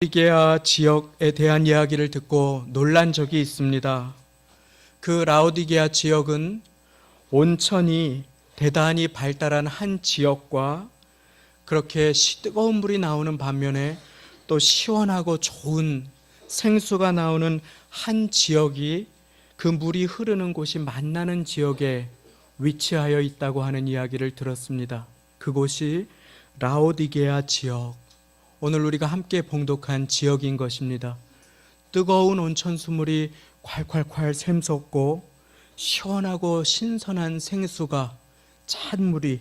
라오디게아 지역에 대한 이야기를 듣고 놀란 적이 있습니다. 그 라오디게아 지역은 온천이 대단히 발달한 한 지역과 그렇게 뜨거운 물이 나오는 반면에 또 시원하고 좋은 생수가 나오는 한 지역이 그 물이 흐르는 곳이 만나는 지역에 위치하여 있다고 하는 이야기를 들었습니다. 그곳이 라오디게아 지역, 오늘 우리가 함께 봉독한 지역인 것입니다. 뜨거운 온천 수물이 콸콸콸 샘솟고 시원하고 신선한 생수가 찬물이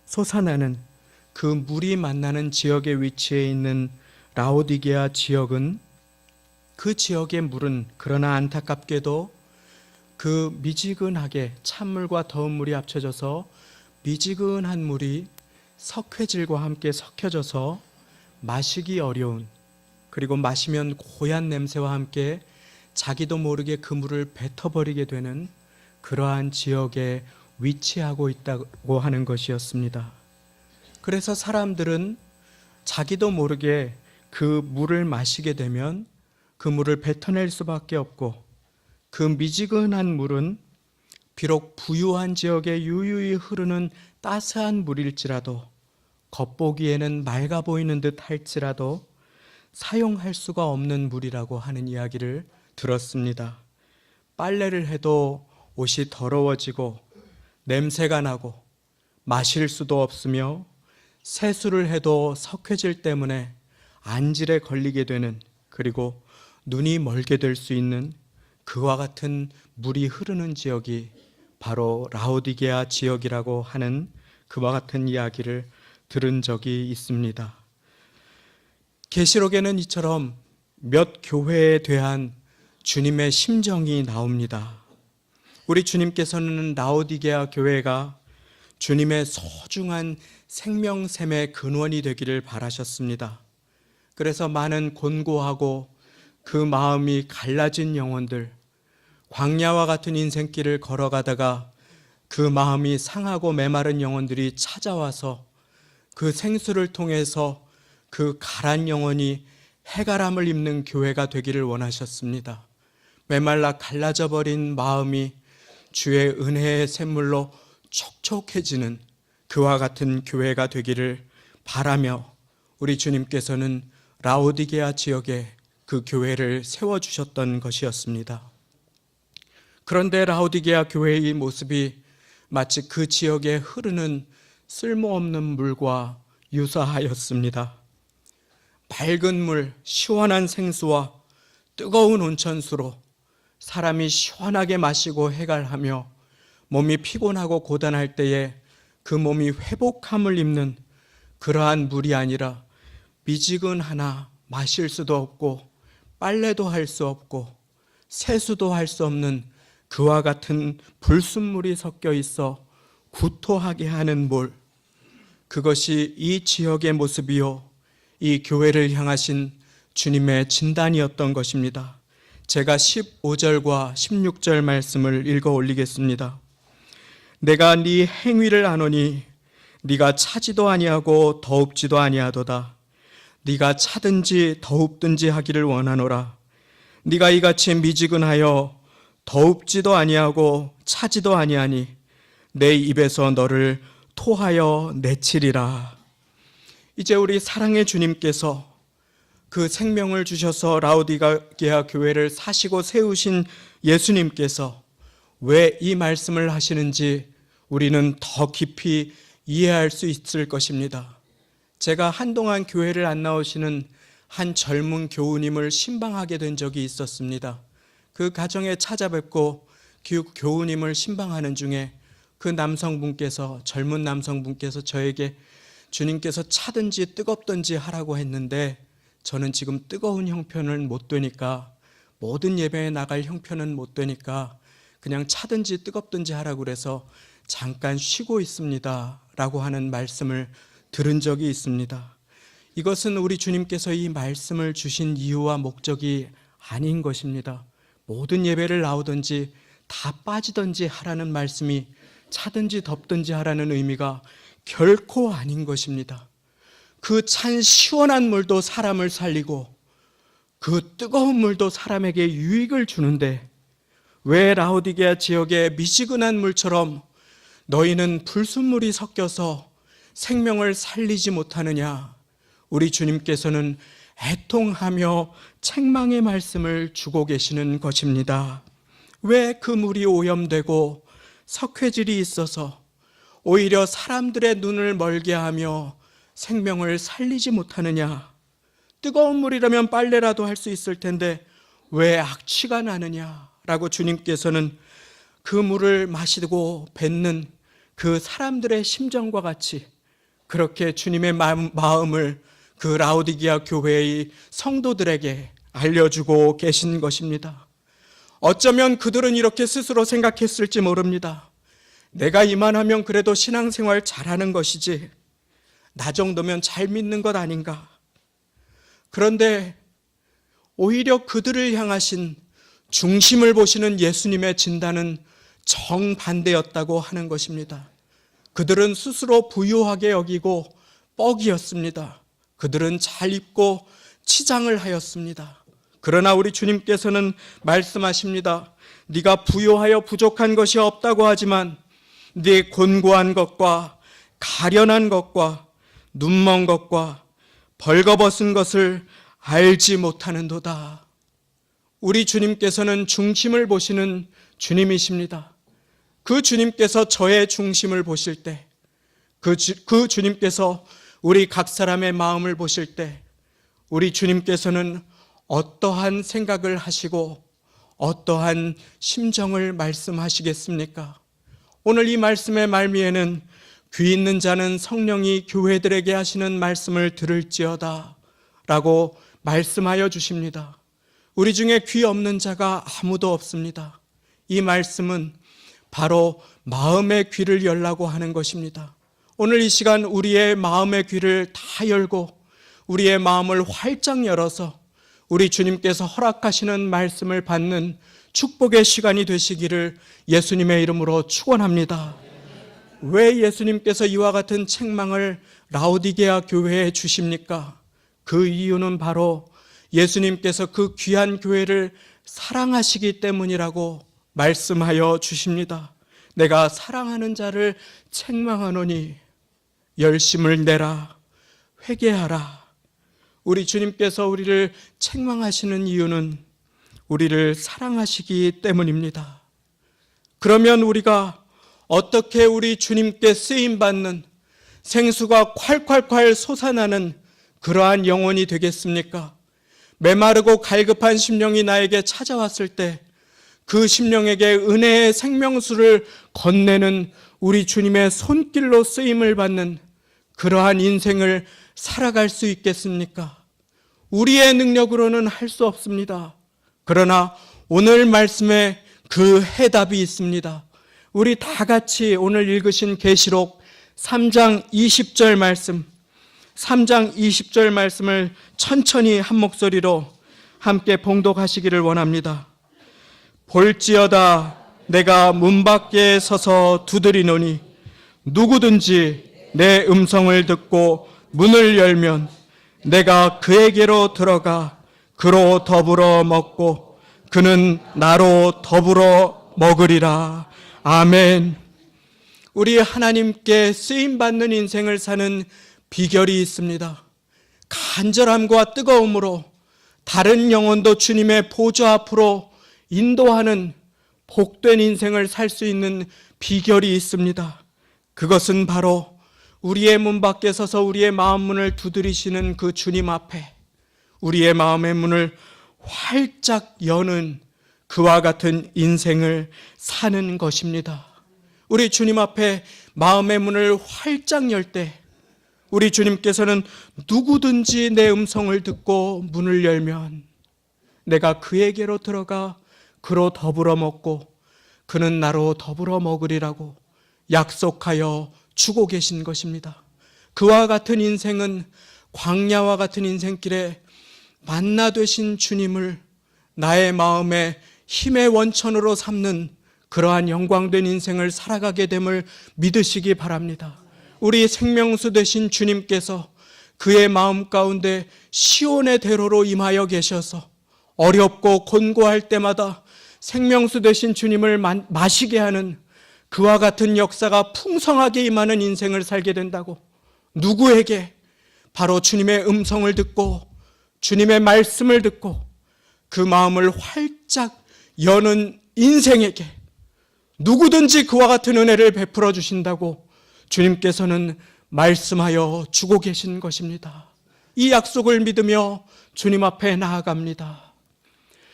솟아나는 그 물이 만나는 지역에 위치해 있는 라오디게아 지역은, 그 지역의 물은 그러나 안타깝게도 그 미지근하게 찬물과 더운 물이 합쳐져서 미지근한 물이 석회질과 함께 섞여져서 마시기 어려운, 그리고 마시면 고얀 냄새와 함께 자기도 모르게 그 물을 뱉어버리게 되는 그러한 지역에 위치하고 있다고 하는 것이었습니다. 그래서 사람들은 자기도 모르게 그 물을 마시게 되면 그 물을 뱉어낼 수밖에 없고, 그 미지근한 물은 비록 부유한 지역에 유유히 흐르는 따스한 물일지라도, 겉보기에는 맑아 보이는 듯 할지라도 사용할 수가 없는 물이라고 하는 이야기를 들었습니다. 빨래를 해도 옷이 더러워지고 냄새가 나고 마실 수도 없으며, 세수를 해도 석회질 때문에 안질에 걸리게 되는, 그리고 눈이 멀게 될 수 있는 그와 같은 물이 흐르는 지역이 바로 라오디게아 지역이라고 하는 그와 같은 이야기를 들은 적이 있습니다. 계시록에는 이처럼 몇 교회에 대한 주님의 심정이 나옵니다. 우리 주님께서는 라오디게아 교회가 주님의 소중한 생명샘의 근원이 되기를 바라셨습니다. 그래서 많은 곤고하고 그 마음이 갈라진 영혼들, 광야와 같은 인생길을 걸어가다가 그 마음이 상하고 메마른 영혼들이 찾아와서 그 생수를 통해서 그 가란 영혼이 해갈함을 입는 교회가 되기를 원하셨습니다. 메말라 갈라져 버린 마음이 주의 은혜의 샘물로 촉촉해지는 그와 같은 교회가 되기를 바라며, 우리 주님께서는 라오디게아 지역에 그 교회를 세워주셨던 것이었습니다. 그런데 라오디게아 교회의 모습이 마치 그 지역에 흐르는 쓸모없는 물과 유사하였습니다. 맑은 물, 시원한 생수와 뜨거운 온천수로 사람이 시원하게 마시고 해갈하며 몸이 피곤하고 고단할 때에 그 몸이 회복함을 입는 그러한 물이 아니라, 미지근하나 마실 수도 없고 빨래도 할 수 없고 세수도 할 수 없는 그와 같은 불순물이 섞여 있어 구토하게 하는 물, 그것이 이 지역의 모습이요, 이 교회를 향하신 주님의 진단이었던 것입니다. 제가 15절과 16절 말씀을 읽어 올리겠습니다. 내가 네 행위를 아노니 네가 차지도 아니하고 더웁지도 아니하도다. 네가 차든지 더웁든지 하기를 원하노라. 네가 이같이 미지근하여 더웁지도 아니하고 차지도 아니하니 내 입에서 너를 토하여 내치리라. 이제 우리 사랑의 주님께서 그 생명을 주셔서 라오디게아 교회를 사시고 세우신 예수님께서 왜 이 말씀을 하시는지 우리는 더 깊이 이해할 수 있을 것입니다. 제가 한동안 교회를 안 나오시는 한 젊은 교우님을 신방하게 된 적이 있었습니다. 그 가정에 찾아뵙고 그 교우님을 신방하는 중에 그 남성분께서, 젊은 남성분께서 저에게 주님께서 차든지 뜨겁든지 하라고 했는데 저는 지금 뜨거운 형편은 못 되니까, 모든 예배에 나갈 형편은 못 되니까 그냥 차든지 뜨겁든지 하라고 그래서 잠깐 쉬고 있습니다 라고 하는 말씀을 들은 적이 있습니다. 이것은 우리 주님께서 이 말씀을 주신 이유와 목적이 아닌 것입니다. 모든 예배를 나오든지 다 빠지든지 하라는 말씀이 차든지 덥든지 하라는 의미가 결코 아닌 것입니다. 그 찬 시원한 물도 사람을 살리고 그 뜨거운 물도 사람에게 유익을 주는데 왜 라오디게아 지역의 미지근한 물처럼 너희는 불순물이 섞여서 생명을 살리지 못하느냐? 우리 주님께서는 애통하며 책망의 말씀을 주고 계시는 것입니다. 왜 그 물이 오염되고 석회질이 있어서 오히려 사람들의 눈을 멀게 하며 생명을 살리지 못하느냐? 뜨거운 물이라면 빨래라도 할 수 있을 텐데 왜 악취가 나느냐? 라고 주님께서는 그 물을 마시고 뱉는 그 사람들의 심정과 같이 그렇게 주님의 마음을 그 라오디게아 교회의 성도들에게 알려주고 계신 것입니다. 어쩌면 그들은 이렇게 스스로 생각했을지 모릅니다. 내가 이만하면 그래도 신앙생활 잘하는 것이지, 나 정도면 잘 믿는 것 아닌가. 그런데 오히려 그들을 향하신 중심을 보시는 예수님의 진단은 정반대였다고 하는 것입니다. 그들은 스스로 부유하게 여기고 뻑이었습니다. 그들은 잘 입고 치장을 하였습니다. 그러나 우리 주님께서는 말씀하십니다. 네가 부유하여 부족한 것이 없다고 하지만 네 곤고한 것과 가련한 것과 눈먼 것과 벌거벗은 것을 알지 못하는도다. 우리 주님께서는 중심을 보시는 주님이십니다. 그 주님께서 저의 중심을 보실 때, 그 주님께서 우리 각 사람의 마음을 보실 때 우리 주님께서는 어떠한 생각을 하시고 어떠한 심정을 말씀하시겠습니까? 오늘 이 말씀의 말미에는 귀 있는 자는 성령이 교회들에게 하시는 말씀을 들을지어다 라고 말씀하여 주십니다. 우리 중에 귀 없는 자가 아무도 없습니다. 이 말씀은 바로 마음의 귀를 열라고 하는 것입니다. 오늘 이 시간 우리의 마음의 귀를 다 열고 우리의 마음을 활짝 열어서 우리 주님께서 허락하시는 말씀을 받는 축복의 시간이 되시기를 예수님의 이름으로 축원합니다. 왜 예수님께서 이와 같은 책망을 라오디게아 교회에 주십니까? 그 이유는 바로 예수님께서 그 귀한 교회를 사랑하시기 때문이라고 말씀하여 주십니다. 내가 사랑하는 자를 책망하노니 열심을 내라, 회개하라. 우리 주님께서 우리를 책망하시는 이유는 우리를 사랑하시기 때문입니다. 그러면 우리가 어떻게 우리 주님께 쓰임받는 생수가 콸콸콸 솟아나는 그러한 영혼이 되겠습니까? 메마르고 갈급한 심령이 나에게 찾아왔을 때 그 심령에게 은혜의 생명수를 건네는 우리 주님의 손길로 쓰임을 받는 그러한 인생을 살아갈 수 있겠습니까? 우리의 능력으로는 할 수 없습니다. 그러나 오늘 말씀에 그 해답이 있습니다. 우리 다 같이 오늘 읽으신 계시록 3장 20절 말씀, 3장 20절 말씀을 천천히 한 목소리로 함께 봉독하시기를 원합니다. 볼지어다 내가 문 밖에 서서 두드리노니 누구든지 내 음성을 듣고 문을 열면 내가 그에게로 들어가 그로 더불어 먹고 그는 나로 더불어 먹으리라. 아멘. 우리 하나님께 쓰임받는 인생을 사는 비결이 있습니다. 간절함과 뜨거움으로 다른 영혼도 주님의 보좌 앞으로 인도하는 복된 인생을 살 수 있는 비결이 있습니다. 그것은 바로 우리의 문 밖에 서서 우리의 마음 문을 두드리시는 그 주님 앞에 우리의 마음의 문을 활짝 여는 그와 같은 인생을 사는 것입니다. 우리 주님 앞에 마음의 문을 활짝 열 때 우리 주님께서는 누구든지 내 음성을 듣고 문을 열면 내가 그에게로 들어가 그로 더불어 먹고 그는 나로 더불어 먹으리라고 약속하여 주고 계신 것입니다. 그와 같은 인생은 광야와 같은 인생길에 만나 되신 주님을 나의 마음의 힘의 원천으로 삼는 그러한 영광된 인생을 살아가게 됨을 믿으시기 바랍니다. 우리 생명수 되신 주님께서 그의 마음 가운데 시온의 대로로 임하여 계셔서 어렵고 곤고할 때마다 생명수 되신 주님을 마시게 하는 그와 같은 역사가 풍성하게 임하는 인생을 살게 된다고, 누구에게? 바로 주님의 음성을 듣고 주님의 말씀을 듣고 그 마음을 활짝 여는 인생에게 누구든지 그와 같은 은혜를 베풀어 주신다고 주님께서는 말씀하여 주고 계신 것입니다. 이 약속을 믿으며 주님 앞에 나아갑니다.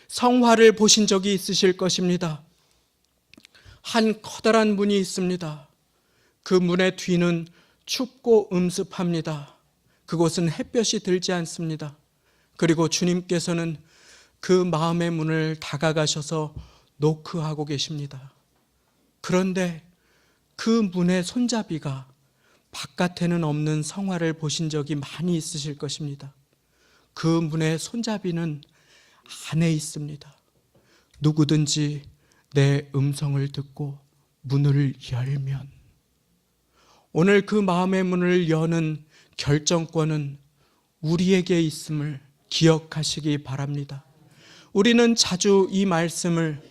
성화를 보신 적이 있으실 것입니다. 한 커다란 문이 있습니다. 그 문의 뒤는 춥고 음습합니다. 그곳은 햇볕이 들지 않습니다. 그리고 주님께서는 그 마음의 문을 다가가셔서 노크하고 계십니다. 그런데 그 문의 손잡이가 바깥에는 없는 성화를 보신 적이 많이 있으실 것입니다. 그 문의 손잡이는 안에 있습니다. 누구든지 내 음성을 듣고 문을 열면, 오늘 그 마음의 문을 여는 결정권은 우리에게 있음을 기억하시기 바랍니다. 우리는 자주 이 말씀을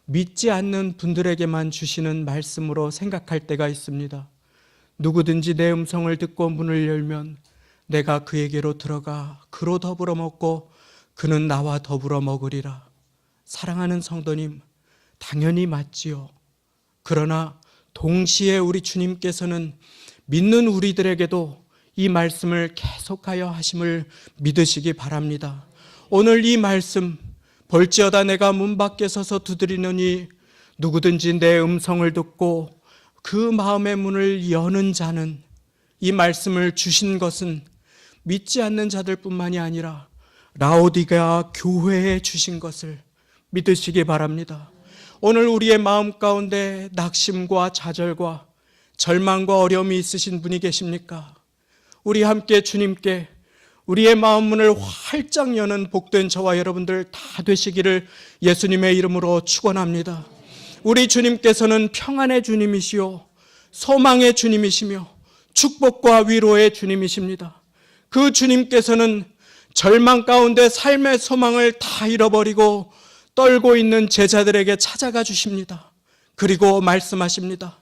믿지 않는 분들에게만 주시는 말씀으로 생각할 때가 있습니다. 누구든지 내 음성을 듣고 문을 열면 내가 그에게로 들어가 그로 더불어 먹고 그는 나와 더불어 먹으리라. 사랑하는 성도님, 당연히 맞지요. 그러나 동시에 우리 주님께서는 믿는 우리들에게도 이 말씀을 계속하여 하심을 믿으시기 바랍니다. 오늘 이 말씀, 볼지어다 내가 문 밖에 서서 두드리노니 누구든지 내 음성을 듣고 그 마음의 문을 여는 자는, 이 말씀을 주신 것은 믿지 않는 자들뿐만이 아니라 라오디게아 교회에 주신 것을 믿으시기 바랍니다. 오늘 우리의 마음 가운데 낙심과 좌절과 절망과 어려움이 있으신 분이 계십니까? 우리 함께 주님께 우리의 마음 문을 활짝 여는 복된 저와 여러분들 다 되시기를 예수님의 이름으로 축원합니다. 우리 주님께서는 평안의 주님이시요 소망의 주님이시며 축복과 위로의 주님이십니다. 그 주님께서는 절망 가운데 삶의 소망을 다 잃어버리고 떨고 있는 제자들에게 찾아가 주십니다. 그리고 말씀하십니다.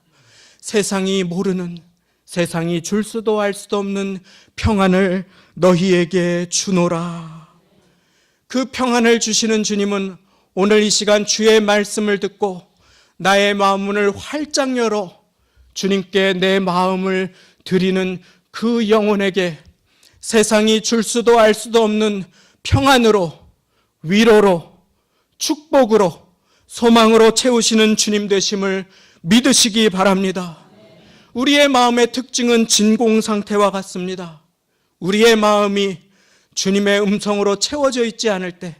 세상이 모르는, 세상이 줄 수도 알 수도 없는 평안을 너희에게 주노라. 그 평안을 주시는 주님은 오늘 이 시간 주의 말씀을 듣고 나의 마음문을 활짝 열어 주님께 내 마음을 드리는 그 영혼에게 세상이 줄 수도 알 수도 없는 평안으로, 위로로, 축복으로, 소망으로 채우시는 주님 되심을 믿으시기 바랍니다. 우리의 마음의 특징은 진공 상태와 같습니다. 우리의 마음이 주님의 음성으로 채워져 있지 않을 때,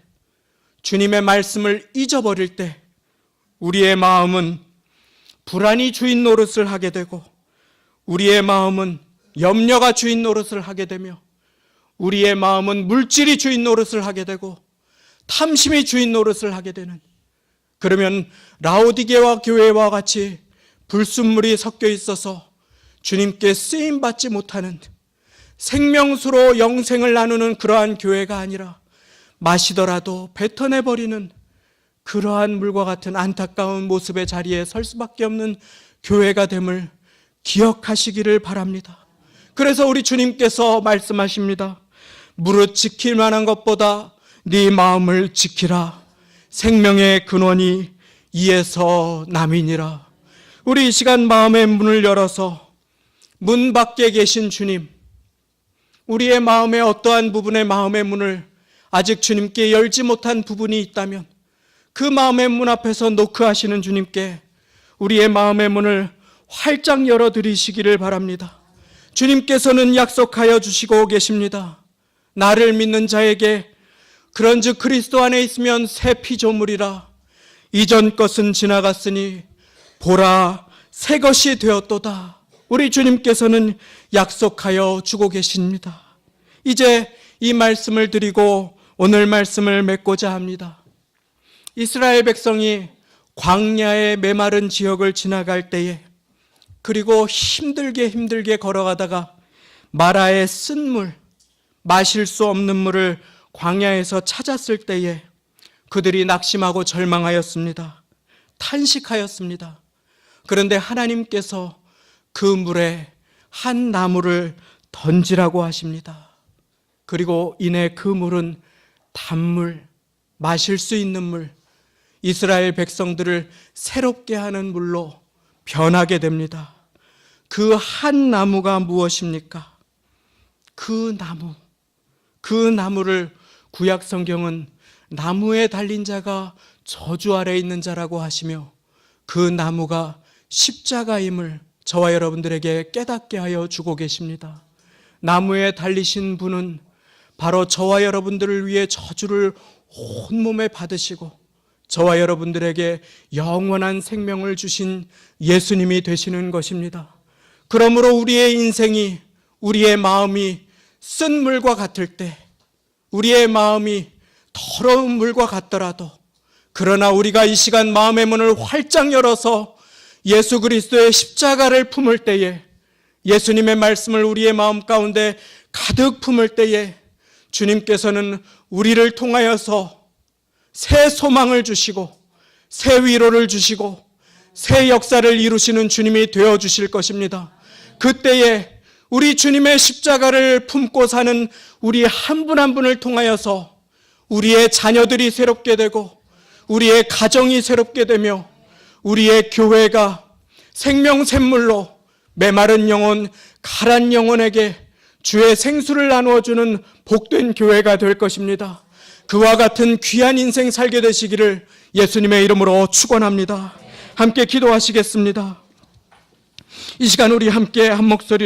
주님의 말씀을 잊어버릴 때 우리의 마음은 불안이 주인 노릇을 하게 되고, 우리의 마음은 염려가 주인 노릇을 하게 되며, 우리의 마음은 물질이 주인 노릇을 하게 되고 탐심이 주인 노릇을 하게 되는, 그러면 라오디게아 교회와 같이 불순물이 섞여 있어서 주님께 쓰임받지 못하는, 생명수로 영생을 나누는 그러한 교회가 아니라 마시더라도 뱉어내버리는 그러한 물과 같은 안타까운 모습의 자리에 설 수밖에 없는 교회가 됨을 기억하시기를 바랍니다. 그래서 우리 주님께서 말씀하십니다. 무릇 지킬 만한 것보다 네 마음을 지키라. 생명의 근원이 이에서 남이니라. 우리 이 시간 마음의 문을 열어서 문 밖에 계신 주님, 우리의 마음의 어떠한 부분의 마음의 문을 아직 주님께 열지 못한 부분이 있다면 그 마음의 문 앞에서 노크하시는 주님께 우리의 마음의 문을 활짝 열어드리시기를 바랍니다. 주님께서는 약속하여 주시고 계십니다. 나를 믿는 자에게 그런즉 그리스도 안에 있으면 새 피조물이라. 이전 것은 지나갔으니 보라 새 것이 되었도다. 우리 주님께서는 약속하여 주고 계십니다. 이제 이 말씀을 드리고 오늘 말씀을 맺고자 합니다. 이스라엘 백성이 광야의 메마른 지역을 지나갈 때에, 그리고 힘들게 걸어가다가 마라의 쓴 물, 마실 수 없는 물을 광야에서 찾았을 때에 그들이 낙심하고 절망하였습니다. 탄식하였습니다. 그런데 하나님께서 그 물에 한 나무를 던지라고 하십니다. 그리고 이내 그 물은 단물, 마실 수 있는 물, 이스라엘 백성들을 새롭게 하는 물로 변하게 됩니다. 그 한 나무가 무엇입니까? 그 나무를 구약 성경은 나무에 달린 자가 저주 아래 있는 자라고 하시며 그 나무가 십자가임을 저와 여러분들에게 깨닫게 하여 주고 계십니다. 나무에 달리신 분은 바로 저와 여러분들을 위해 저주를 온몸에 받으시고 저와 여러분들에게 영원한 생명을 주신 예수님이 되시는 것입니다. 그러므로 우리의 인생이, 우리의 마음이 쓴 물과 같을 때, 우리의 마음이 더러운 물과 같더라도, 그러나 우리가 이 시간 마음의 문을 활짝 열어서 예수 그리스도의 십자가를 품을 때에, 예수님의 말씀을 우리의 마음 가운데 가득 품을 때에 주님께서는 우리를 통하여서 새 소망을 주시고 새 위로를 주시고 새 역사를 이루시는 주님이 되어주실 것입니다. 그때에 우리 주님의 십자가를 품고 사는 우리 한 분 한 분을 통하여서 우리의 자녀들이 새롭게 되고 우리의 가정이 새롭게 되며 우리의 교회가 생명샘물로 메마른 영혼, 가란 영혼에게 주의 생수를 나누어주는 복된 교회가 될 것입니다. 그와 같은 귀한 인생 살게 되시기를 예수님의 이름으로 축원합니다. 함께 기도하시겠습니다. 이 시간 우리 함께 한 목소리